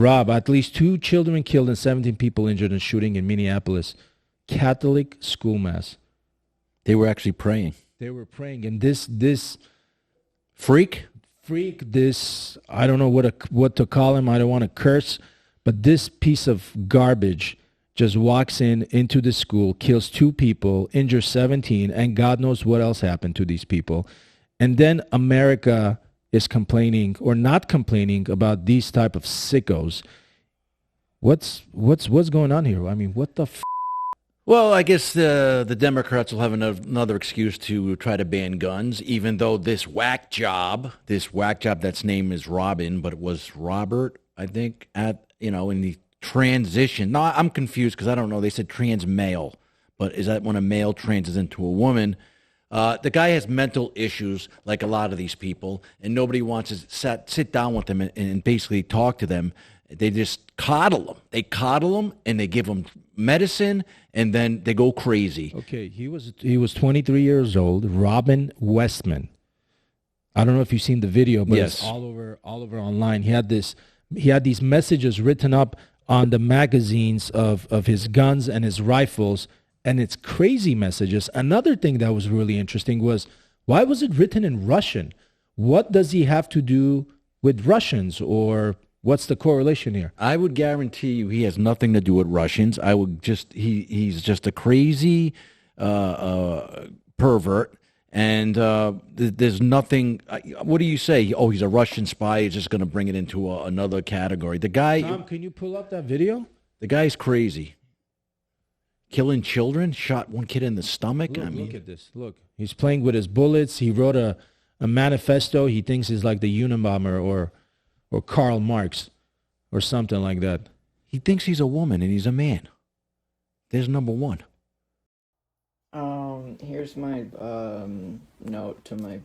Rob, at least 2 children killed and 17 people injured in shooting in Minneapolis. Catholic school mass. They were actually praying. They were praying, and this freak, this, I don't know what to call him. I don't want to curse, but this piece of garbage just walks into the school, kills 2 people, injures 17, and God knows what else happened to these people. And then America is complaining or not complaining about these type of sickos. What's going on here? I mean, what the Well, I guess the Democrats will have another excuse to try to ban guns, even though this whack job that's name is Robin, but it was Robert, I think, in the transition. No, I'm confused because I don't know. They said trans male, but is that when a male transes into a woman? The guy has mental issues like a lot of these people, and nobody wants to sit down with them and basically talk to them. They just coddle them. They coddle them, and they give them medicine, and then they go crazy. Okay, he was 23 years old, Robin Westman. I don't know if you've seen the video, but yes. It's all over online. He had these messages written up on the magazines of his guns and his rifles, and it's crazy messages. Another thing that was really interesting was, why was it written in Russian? What does he have to do with Russians, or what's the correlation here? I would guarantee you he has nothing to do with Russians. He's just a crazy pervert, and there's nothing. What do you say? Oh, he's a Russian spy. He's just going to bring it into another category. The guy. Tom, can you pull up that video? The guy's crazy. Killing children, shot one kid in the stomach. Look at this. Look, he's playing with his bullets. He wrote a manifesto. He thinks he's like the Unabomber or Karl Marx or something like that. He thinks he's a woman and he's a man. There's number one. Here's my note to my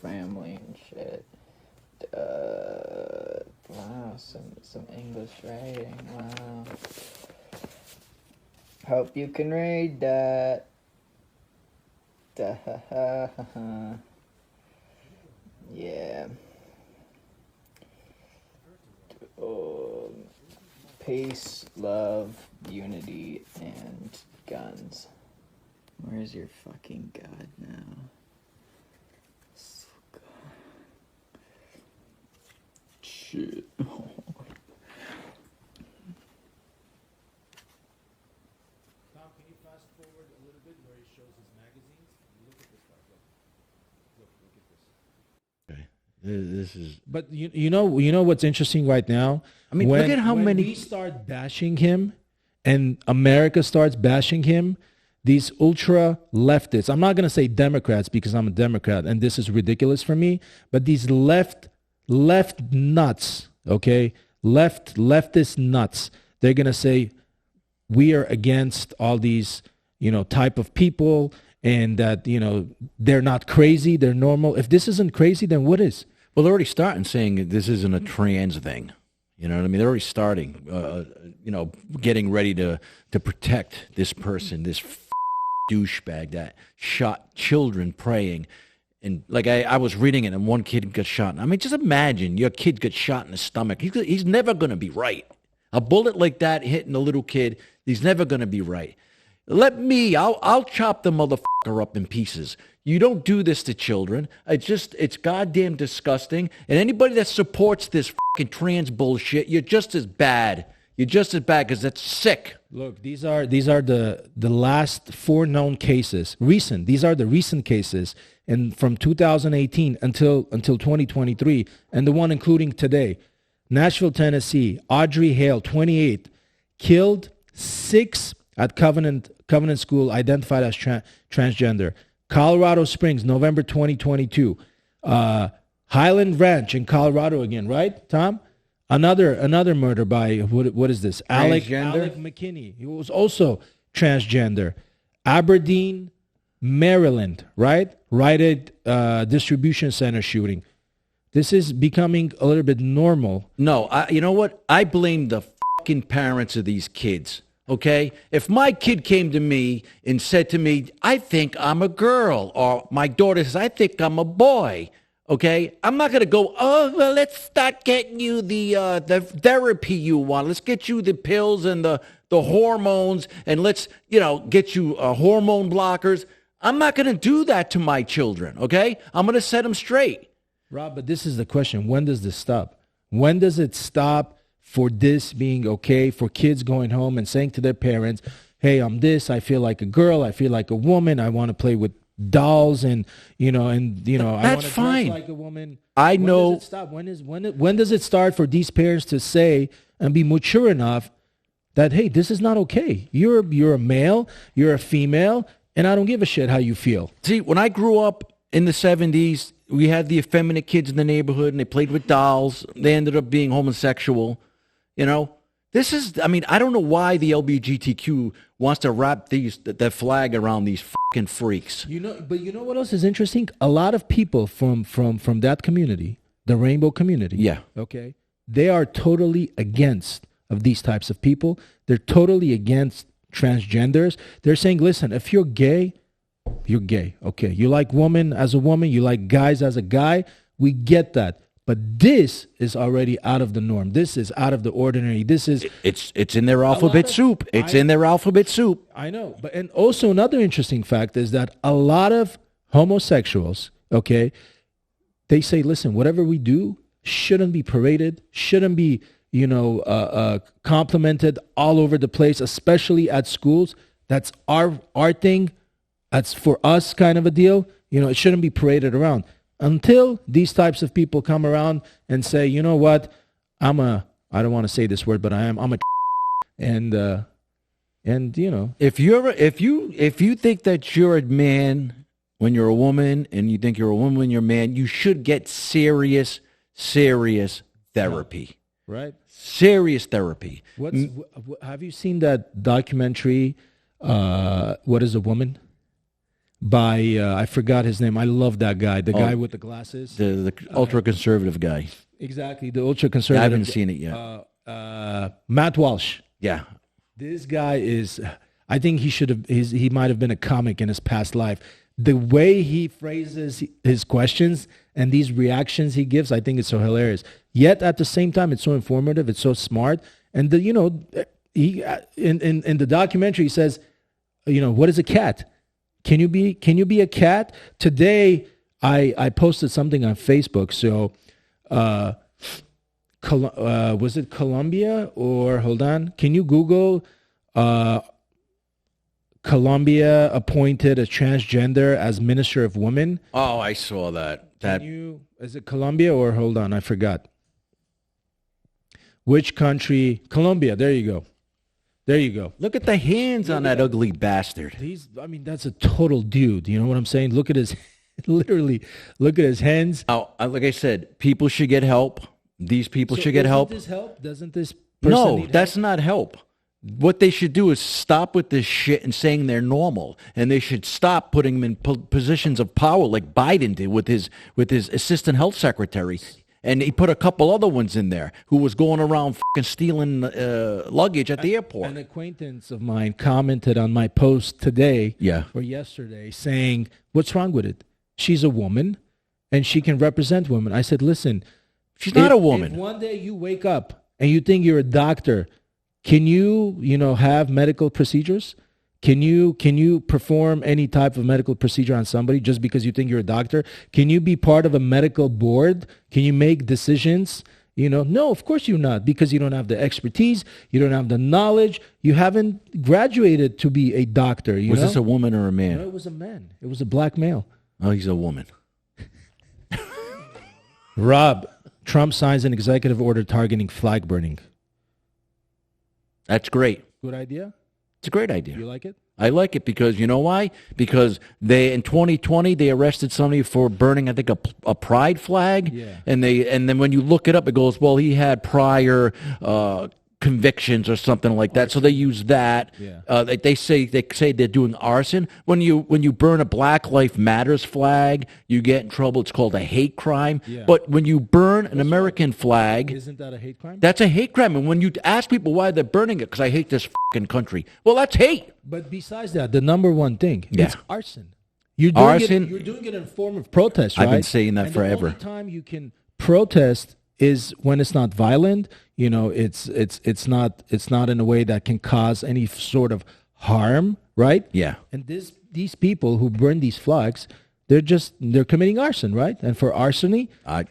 family and shit. Wow, some English writing. Wow. Hope you can read that. Yeah. Peace, love, unity, and guns. Where's your fucking God now? Shit. This is. But you know what's interesting right now? I mean, look at how when many. we start bashing him, and America starts bashing him, these ultra leftists. I'm not gonna say Democrats because I'm a Democrat, and this is ridiculous for me. But these left nuts, okay, leftist nuts. They're gonna say we are against all these type of people, and that they're not crazy, they're normal. If this isn't crazy, then what is? Well, they're already starting saying this isn't a trans thing. You know what I mean? They're already starting, getting ready to protect this person, this douchebag that shot children praying. And like I was reading it, and one kid got shot. I mean, just imagine your kid gets shot in the stomach. He's never going to be right. A bullet like that hitting a little kid, he's never going to be right. I'll chop the motherfucker up in pieces. You don't do this to children. It's goddamn disgusting. And anybody that supports this fucking trans bullshit, you're just as bad. You're just as bad because that's sick. Look, these are the last 4 known cases. These are the recent cases, and from 2018 until 2023, and the one including today. Nashville, Tennessee, Audrey Hale, 28, killed 6 at Covenant School, identified as transgender. Colorado Springs, November 2022. Highland Ranch in Colorado again, right, Tom? Another murder by, what is this? Alec McKinney. He was also transgender. Aberdeen, Maryland, right? Rite Aid Distribution Center shooting. This is becoming a little bit normal. No, you know what? I blame the fucking parents of these kids. Okay? If my kid came to me and said to me, I think I'm a girl, or my daughter says, I think I'm a boy, Okay, I'm not gonna go. Oh, well, let's start getting you the therapy you want. Let's get you the pills and the hormones, and let's get you hormone blockers. I'm not gonna do that to my children. Okay, I'm gonna set them straight. Rob, but this is the question: when does this stop? When does it stop for this being okay? For kids going home and saying to their parents, "Hey, I'm this. I feel like a girl. I feel like a woman. I want to play with dolls, and I want to fine. dress like a woman." I know. When does it stop? When does it start for these parents to say and be mature enough that, hey, this is not okay. You're a male, you're a female, and I don't give a shit how you feel. See, when I grew up in the 70s, we had the effeminate kids in the neighborhood, and they played with dolls. They ended up being homosexual. This is, I don't know why the LGBTQ wants to wrap that flag around these fucking freaks. But you know what else is interesting? A lot of people from that community, the rainbow community. Yeah. Okay. They are totally against of these types of people. They're totally against transgenders. They're saying, listen, if you're gay, you're gay. Okay. You like woman as a woman, you like guys as a guy. We get that. But this is already out of the norm. This is out of the ordinary. This is it's in their alphabet soup. It's in their alphabet soup. I know. And also another interesting fact is that a lot of homosexuals, okay, they say, listen, whatever we do shouldn't be paraded, shouldn't be, complimented all over the place, especially at schools. That's our thing. That's for us kind of a deal. It shouldn't be paraded around. Until these types of people come around and say, you know what, I don't want to say this word, but I'm a and if you think that you're a man when you're a woman, and you think you're a woman when you're a man, you should get serious therapy. Right? Serious therapy. Have you seen that documentary, What is a Woman? By I forgot his name. I love that guy. The guy with the glasses. The ultra conservative guy. Exactly, the ultra conservative. I haven't seen it yet. Matt Walsh. Yeah. This guy is. I think he might have been a comic in his past life. The way he phrases his questions and these reactions he gives, I think it's so hilarious. Yet at the same time, it's so informative. It's so smart. And he in the documentary he says, what is a cat? Can you be a cat? Today, I posted something on Facebook. So, was it Colombia or hold on? Can you Google Colombia appointed a transgender as Minister of Women? Oh, I saw that. Is it Colombia or hold on? I forgot. Which country? Colombia. There you go. There you go. Look at the hands on that ugly bastard. That's a total dude. You know what I'm saying? Look at his, literally, look at his hands. Oh, like I said, people should get help. These people should get help. Doesn't this help? Doesn't this person need that's help? not help. What they should do is stop with this shit and saying they're normal, and they should stop putting them in positions of power like Biden did with his assistant health secretary. And he put a couple other ones in there who was going around fucking stealing luggage at the airport. An acquaintance of mine commented on my post today or yesterday saying, what's wrong with it? She's a woman and she can represent women. I said, listen. She's not a woman. If one day you wake up and you think you're a doctor, can you have medical procedures? Can you perform any type of medical procedure on somebody just because you think you're a doctor? Can you be part of a medical board? Can you make decisions? No, of course you're not, because you don't have the expertise. You don't have the knowledge. You haven't graduated to be a doctor. Was this a woman or a man? No, it was a man. It was a black male. Oh, he's a woman. Rob, Trump signs an executive order targeting flag burning. That's great. Good idea? It's a great idea. You like it? I like it because you know why? Because in 2020 they arrested somebody for burning, I think, a pride flag. Yeah. And then when you look it up, it goes, well, he had prior convictions or something like that. So they use that. Yeah. They say they're doing arson. When you burn a Black Lives Matters flag, you get in trouble. It's called a hate crime. Yeah. But when you burn an American flag, isn't that a hate crime? that's a hate crime. And when you ask people why they're burning it, because I hate this fucking country. Well, that's hate. But besides that, the number one thing, it's arson. You're doing Arson? You're doing it in a form of protest, right? I've been saying that and forever. The only time you can protest is when it's not violent. It's not in a way that can cause any sort of harm, right? Yeah. And these people who burn these flags, they're committing arson, right? And for arson,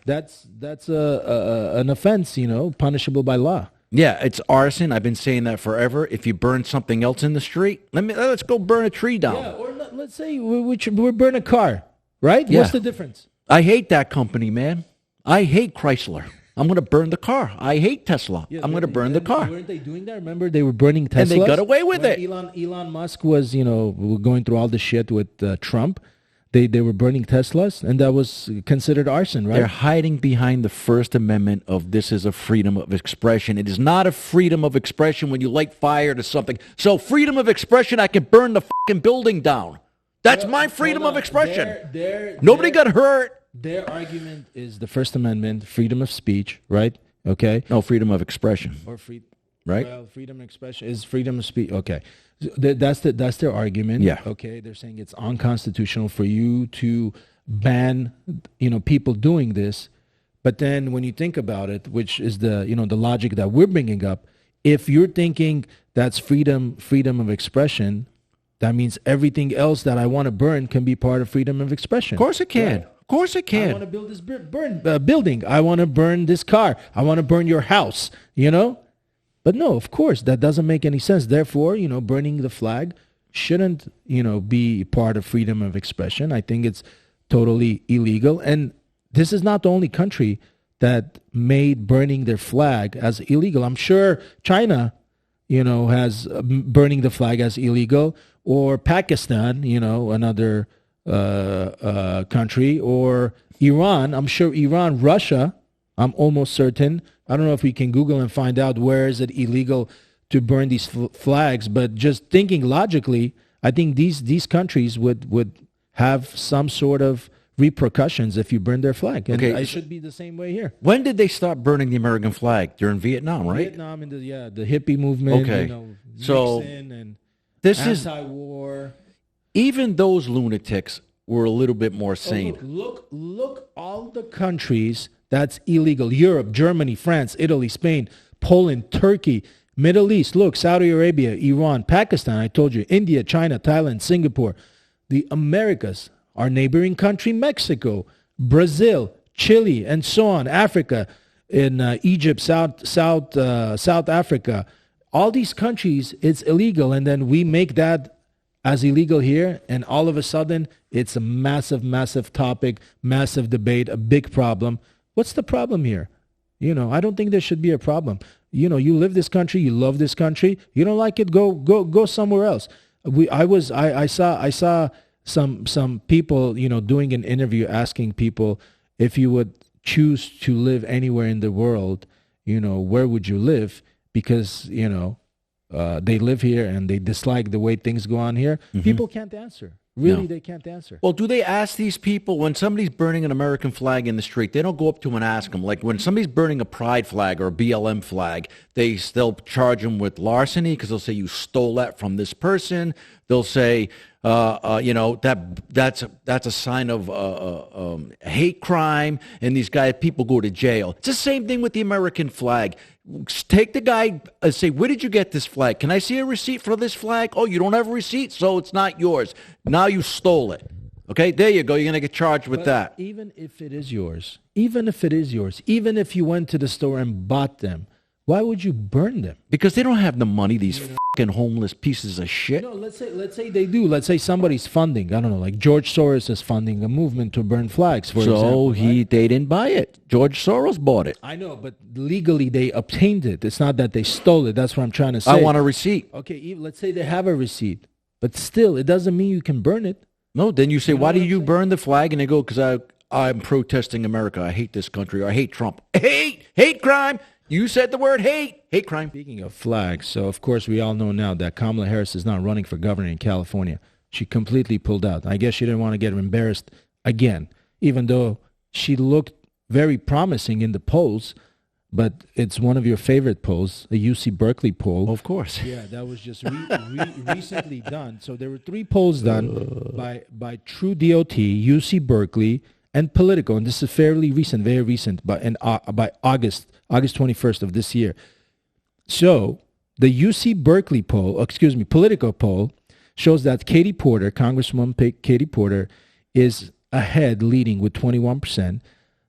that's an offense, punishable by law. Yeah, it's arson. I've been saying that forever. If you burn something else in the street, let's go burn a tree down. Yeah, or let's say we burn a car, right? Yeah. What's the difference? I hate that company, man. I hate Chrysler. I'm going to burn the car. I hate Tesla. I'm going to burn the car. Weren't they doing that? Remember, they were burning Teslas? And they got away with it. Elon Musk was, going through all the shit with Trump. They were burning Teslas, and that was considered arson, right? They're hiding behind the First Amendment of this is a freedom of expression. It is not a freedom of expression when you light fire to something. So freedom of expression, I can burn the fucking building down. That's my freedom of expression. Nobody got hurt. Their argument is the First Amendment, freedom of speech, right? Okay. No, freedom of expression. Or free, right? Well, freedom of expression is freedom of speech. Okay, that's their argument. Yeah. Okay, they're saying it's unconstitutional for you to ban, people doing this. But then when you think about it, which is the logic that we're bringing up, if you're thinking that's freedom of expression, that means everything else that I want to burn can be part of freedom of expression. Of course it can. Right? Of course it can. I want to build this building. I want to burn this car. I want to burn your house, But no, of course, that doesn't make any sense. Therefore, burning the flag shouldn't, be part of freedom of expression. I think it's totally illegal. And this is not the only country that made burning their flag as illegal. I'm sure China, has burning the flag as illegal, or Pakistan, another country, or Iran. I'm sure Iran, Russia, I'm almost certain. I don't know if we can Google and find out where is it illegal to burn these flags, but just thinking logically, I think these countries would have some sort of repercussions if you burn their flag. And it should be the same way here. When did they stop burning the American flag? During Vietnam, right? Vietnam and the hippie movement, Okay. So Nixon and this anti-war. Even those lunatics were a little bit more sane. Look all the countries that's illegal. Europe, Germany, France, Italy, Spain, Poland, Turkey, Middle East. Look, Saudi Arabia, Iran, Pakistan, I told you, India, China, Thailand, Singapore. The Americas, our neighboring country, Mexico, Brazil, Chile, and so on, Africa, in Egypt, South Africa. All these countries, it's illegal, and then we make that as illegal here, and all of a sudden, it's a massive, massive topic, massive debate, a big problem. What's the problem here? I don't think there should be a problem. You live this country, you love this country. You don't like it, go somewhere else. I saw some people, doing an interview asking people if you would choose to live anywhere in the world, where would you live? Because, they live here and they dislike the way things go on here. Mm-hmm. People can't answer. Really, they can't answer. Well, do they ask these people when somebody's burning an American flag in the street? They don't go up to them and ask them. Like when somebody's burning a pride flag or a BLM flag, they'll charge them with larceny because they'll say you stole that from this person. They'll say, that's a sign of hate crime, and these people go to jail. It's the same thing with the American flag. Take the guy and say, where did you get this flag? Can I see a receipt for this flag? Oh, you don't have a receipt, so it's not yours. Now you stole it. Okay, there you go. You're going to get charged with that. Even if it is yours, even if you went to the store and bought them, why would you burn them? Because they don't have the money, these fucking homeless pieces of shit. No, let's say they do. Let's say somebody's funding, I don't know, like George Soros is funding a movement to burn flags, for example. So they didn't buy it. George Soros bought it. I know, but legally they obtained it. It's not that they stole it. That's what I'm trying to say. I want a receipt. Okay, let's say they have a receipt. But still, it doesn't mean you can burn it. No, then you say, why do you burn the flag? And they go, because I'm protesting America. I hate this country. Or I hate Trump. Hate crime. You said the word hate crime. Speaking of flags, so of course we all know now that Kamala Harris is not running for governor in California. She completely pulled out. I guess she didn't want to get embarrassed again, even though she looked very promising in the polls. but it's one of your favorite polls, a UC Berkeley poll. Of course. Yeah, that was just recently done. So there were 3 polls done by True DOT, UC Berkeley, and Politico, and this is fairly recent, very recent, by August 21st of this year. So the UC Berkeley poll, Politico poll, shows that Katie Porter, Congresswoman Katie Porter, is ahead, leading with 21%.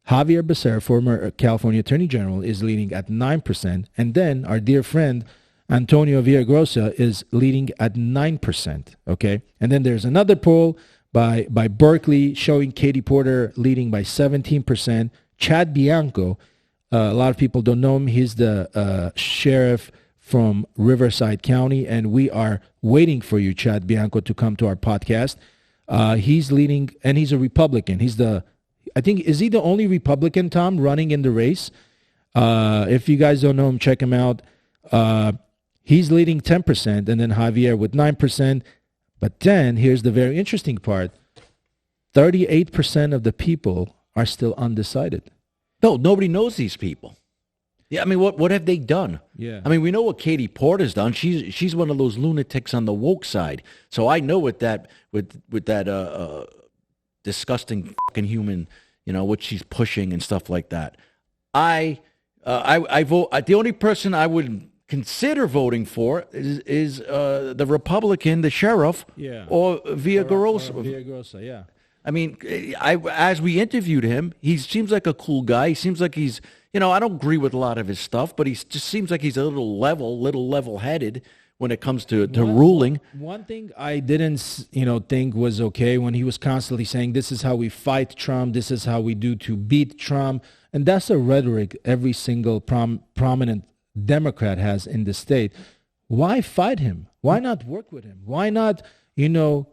Javier Becerra, former California Attorney General, is leading at 9%. And then our dear friend Antonio Villagrosa is leading at 9%. Okay. And then there's another poll by Berkeley showing Katie Porter leading by 17%. Chad Bianco, a lot of people don't know him. He's the sheriff from Riverside County, and we are waiting for you, Chad Bianco, to come to our podcast. He's leading, and he's a Republican. Is he the only Republican, Tom, running in the race? If you guys don't know him, check him out. He's leading 10%, and then Javier with 9%. But then here's the very interesting part. 38% of the people are still undecided. No, nobody knows these people. Yeah, I mean, what have they done? Yeah. I mean, we know what Katie Porter's done. She's one of those lunatics on the woke side. So I know with that disgusting fucking human, what she's pushing and stuff like that. I vote. The only person I would consider voting for is the Republican, the sheriff, or Villagrosa. Villagrosa, yeah. I mean, as we interviewed him, he seems like a cool guy. He seems like he's, I don't agree with a lot of his stuff, but he just seems like he's a little level-headed when it comes to ruling. One thing I didn't, think was okay when he was constantly saying, this is how we fight Trump, this is how we do to beat Trump. And that's a rhetoric every single prominent Democrat has in the state. Why fight him? Why not work with him? Why not,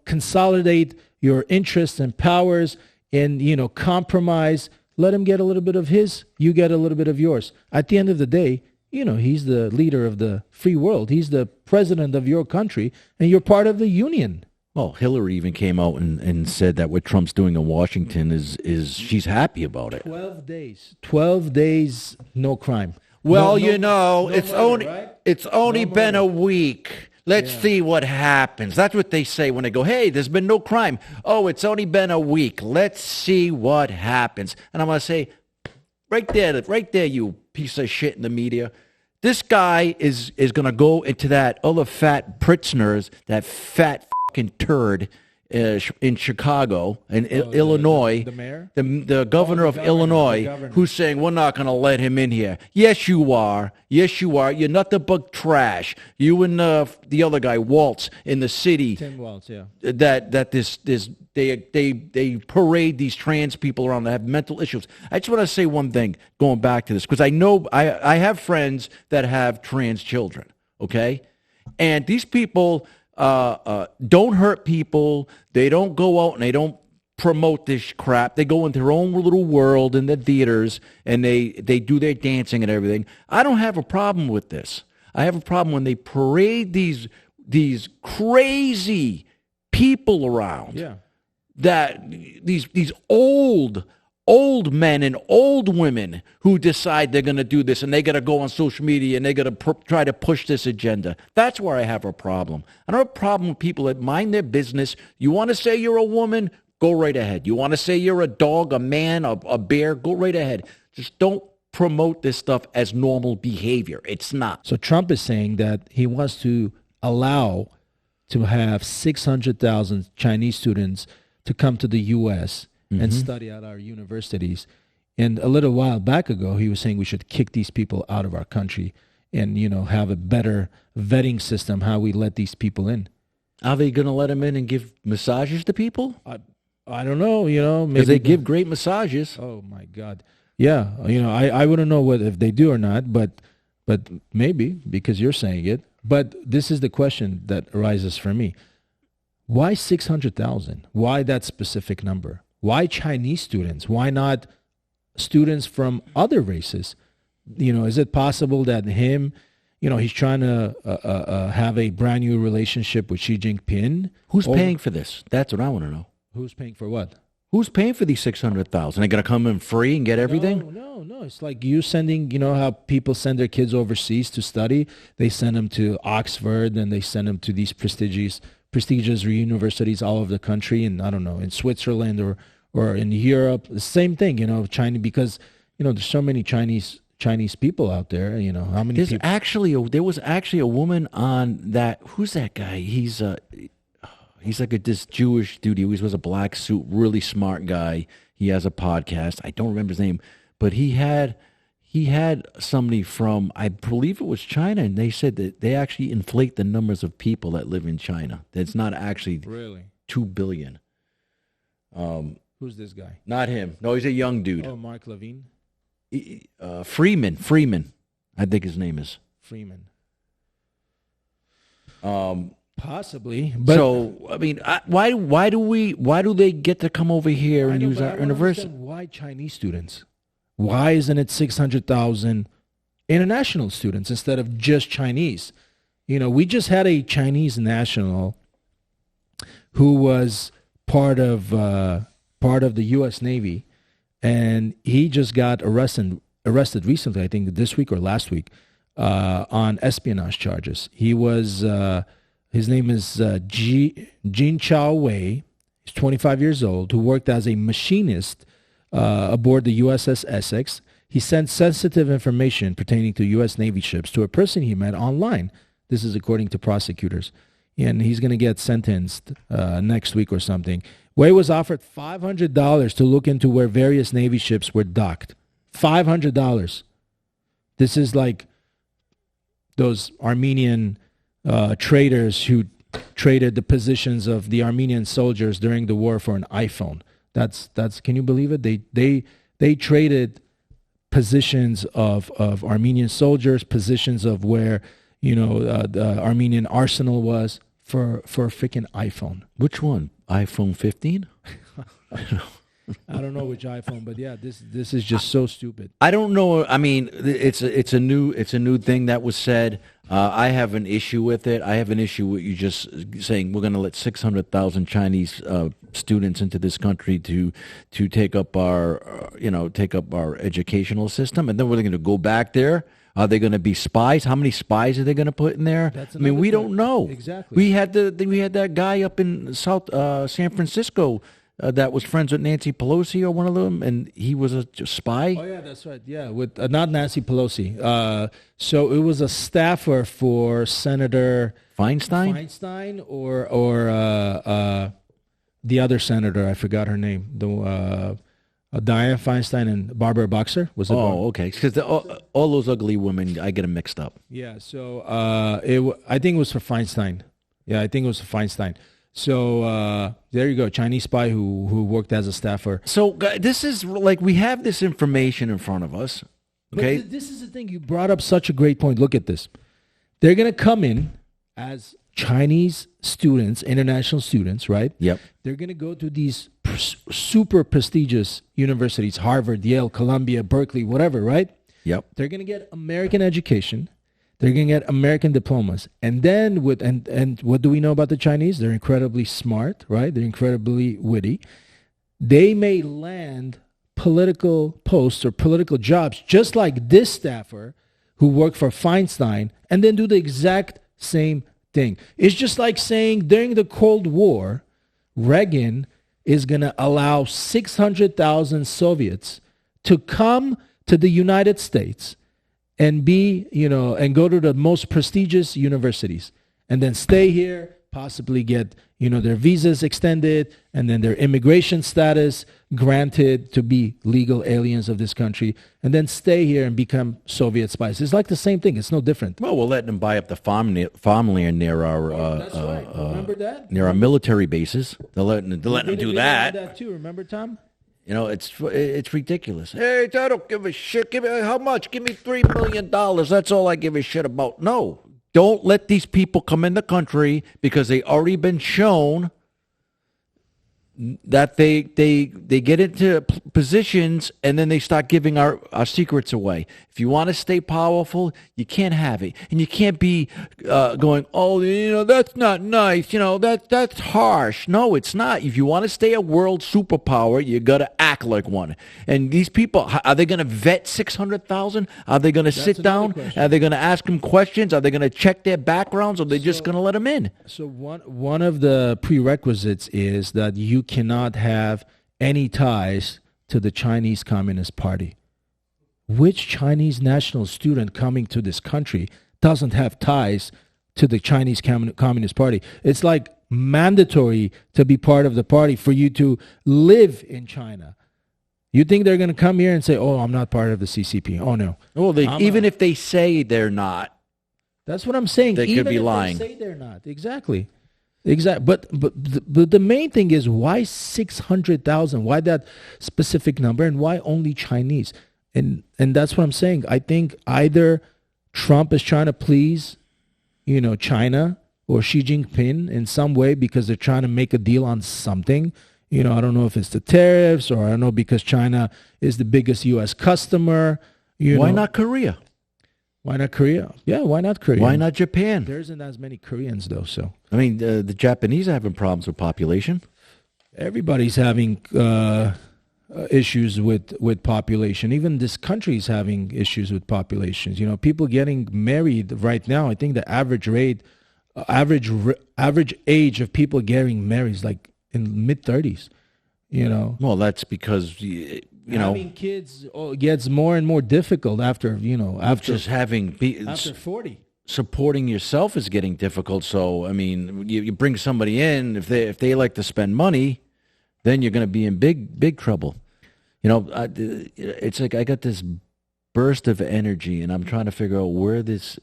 consolidate your interests and powers and, compromise? Let him get a little bit of his, you get a little bit of yours. At the end of the day, he's the leader of the free world. He's the president of your country, and you're part of the union. Well, Hillary even came out and said that what Trump's doing in Washington is she's happy about it. 12 days, no crime. Well, no it's murder, only right? it's only No been murder. a week. Let's see what happens. That's what they say when they go, hey, there's been no crime. Oh, it's only been a week. Let's see what happens. And I'm going to say, right there, you piece of shit in the media. This guy is going to go into that other fat Pritzner's, that fat fucking turd in Chicago, in Illinois. The mayor? The governor of Illinois, who's saying, we're not going to let him in here. Yes, you are. Yes, you are. You're nothing but trash. You and the other guy, Waltz, in the city. Tim Waltz, yeah. They parade these trans people around that have mental issues. I just want to say one thing, going back to this, because I know I have friends that have trans children, okay? And these people don't hurt people. They don't go out and they don't promote this crap. They go into their own little world in the theaters and they do their dancing and everything. I don't have a problem with this. I have a problem when they parade these crazy people around. Yeah. That these old men and old women who decide they're going to do this and they got to go on social media and they got to try to push this agenda. That's where I have a problem. I don't have a problem with people that mind their business. You want to say you're a woman? Go right ahead. You want to say you're a dog, a man, a bear? Go right ahead. Just don't promote this stuff as normal behavior. It's not. So Trump is saying that he wants to allow to have 600,000 Chinese students to come to the U.S. and study at our universities. And a little while back ago, he was saying we should kick these people out of our country and, have a better vetting system, how we let these people in. Are they going to let them in and give massages to people? I don't know, maybe. Because they give great massages. Oh, my God. Yeah, I wouldn't know if they do or not, but maybe, because you're saying it. But this is the question that arises for me. Why 600,000? Why that specific number? Why Chinese students? Why not students from other races? Is it possible that he's trying to have a brand new relationship with Xi Jinping? Who's paying for this? That's what I want to know. Who's paying for what? Who's paying for these 600,000? They gonna come in free and get everything? No. It's like you sending, how people send their kids overseas to study. They send them to Oxford and they send them to these prestigious universities all over the country. And I don't know, in Switzerland or in Europe, the same thing, China, because, there's so many Chinese people out there, how many people? There was actually a woman on that. Who's that guy? He's like this Jewish dude. He always wears a black suit, really smart guy. He has a podcast. I don't remember his name, but he had somebody from, I believe it was China, and they said that they actually inflate the numbers of people that live in China. That's not actually really 2 billion. Who's this guy? Not him. No, he's a young dude. Oh, Mark Levine? Freeman. I think his name is Freeman. Possibly, but so I mean, why do they get to come over here and use our university? Why Chinese students? Why isn't it 600,000 international students instead of just Chinese? We just had a Chinese national who was part of the U.S. Navy, and he just got arrested recently. I think this week or last week on espionage charges. He was. His name is Jin Chao Wei. He's 25 years old, who worked as a machinist aboard the USS Essex. He sent sensitive information pertaining to U.S. Navy ships to a person he met online. This is according to prosecutors. And he's going to get sentenced next week or something. Wei was offered $500 to look into where various Navy ships were docked. $500. This is like those Armenian traders who traded the positions of the Armenian soldiers during the war for an iPhone. That's can you believe it? They traded positions of Armenian soldiers, positions of where the Armenian arsenal was for a freaking iPhone. Which one? iPhone 15? I don't know which iPhone, but yeah, this is just so stupid. I don't know. I mean, it's a new thing that was said. I have an issue with it. I have an issue with you just saying we're going to let 600,000 Chinese students into this country to take up our educational system, and then we're going to go back there. Are they going to be spies? How many spies are they going to put in there? I mean, we don't know. Exactly. We had that guy up in South San Francisco. That was friends with Nancy Pelosi or one of them, and he was a spy. Oh yeah, that's right. Yeah, with not Nancy Pelosi. So it was a staffer for Senator Feinstein, or the other senator. I forgot her name. The Dianne Feinstein and Barbara Boxer was. Okay. Because all those ugly women, I get them mixed up. Yeah. So I think it was for Feinstein. Yeah, I think it was for Feinstein. So there you go, Chinese spy who worked as a staffer. So this is like we have this information in front of us. Okay, but this is the thing. You brought up such a great point. Look at this. They're gonna come in as Chinese students, international students, right? Yep. They're gonna go to these super prestigious universities: Harvard, Yale, Columbia, Berkeley, whatever, right? Yep. They're gonna get American education. They're going to get American diplomas. And then and what do we know about the Chinese? They're incredibly smart, right? They're incredibly witty. They may land political posts or political jobs just like this staffer who worked for Feinstein and then do the exact same thing. It's just like saying during the Cold War, Reagan is going to allow 600,000 Soviets to come to the United States and and go to the most prestigious universities and then stay here, possibly get, their visas extended and then their immigration status granted to be legal aliens of this country and then stay here and become Soviet spies. It's like the same thing. It's no different. Well, we're letting them buy up the farmland near our that's right. Remember that? Near our military bases. They're letting them do that. That too. Remember, Tom? It's ridiculous. Hey, I don't give a shit. Give me how much? Give me $3 million. That's all I give a shit about. No, don't let these people come in the country because they already been shown that they get into positions and then they start giving our secrets away. If you want to stay powerful, you can't have it, and you can't be going, oh, that's not nice, that's harsh. No, it's not. If you want to stay a world superpower, you got to act like one. And these people, are they going to vet 600,000? Are they going to sit down? Question. Are they going to ask them questions? Are they going to check their backgrounds, or are they just going to let them in? So one of the prerequisites is that you cannot have any ties to the Chinese Communist Party. Which Chinese national student coming to this country doesn't have ties to the Chinese Communist Party? It's like mandatory to be part of the party for you to live in China. You think they're going to come here and say, oh, I'm not part of the CCP? Oh, no. Well, even if they say they're not. That's what I'm saying. They even could be if lying. They say they're not. Exactly. But the main thing is, why 600,000? Why that specific number, and why only Chinese? And that's what I'm saying. I think either Trump is trying to please, China or Xi Jinping in some way because they're trying to make a deal on something. I don't know if it's the tariffs, or I don't know because China is the biggest U.S. customer. Why not Korea? Why not Korea? Yeah, why not Korea? Why not Japan? There isn't as many Koreans, though, so. I mean, the Japanese are having problems with population. Everybody's having issues with population. Even this country's having issues with populations. People getting married right now, I think the average age of people getting married is like in mid-30s, Well, that's because, having kids gets more and more difficult after just having after 40. Supporting yourself is getting difficult. So, I mean, you bring somebody in, if they like to spend money, then you're going to be in big trouble. It's like I got this burst of energy, and I'm trying to figure out where this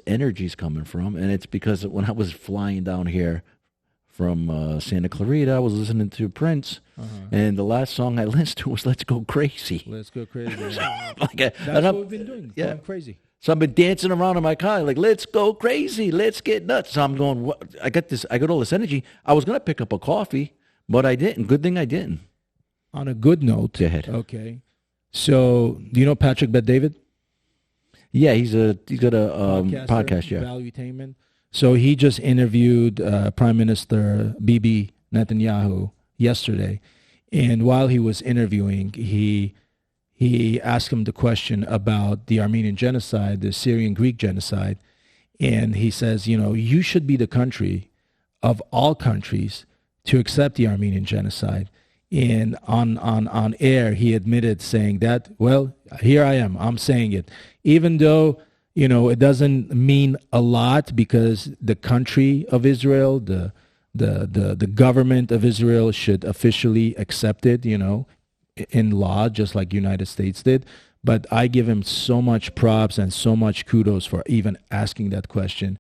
energy's coming from. And it's because when I was flying down here from Santa Clarita, I was listening to Prince, and the last song I listened to was "Let's Go Crazy." Let's go crazy. That's what we've been doing. Yeah. Going crazy. So I've been dancing around in my car, like, let's go crazy, let's get nuts. So I'm going, what? I got all this energy. I was going to pick up a coffee, but I didn't. Good thing I didn't. On a good note. Go ahead. Okay. So, do you know Patrick Bet-David? Yeah, he's got a podcast, yeah. Valuetainment. So he just interviewed Prime Minister Bibi Netanyahu yesterday. And while he was interviewing, he asked him the question about the Armenian genocide, the Syrian Greek genocide. And he says, you should be the country of all countries to accept the Armenian genocide. And on air, he admitted saying that, well, here I am, I'm saying it. Even though, it doesn't mean a lot because the country of Israel, the government of Israel should officially accept it, in law, just like United States did. But I give him so much props and so much kudos for even asking that question.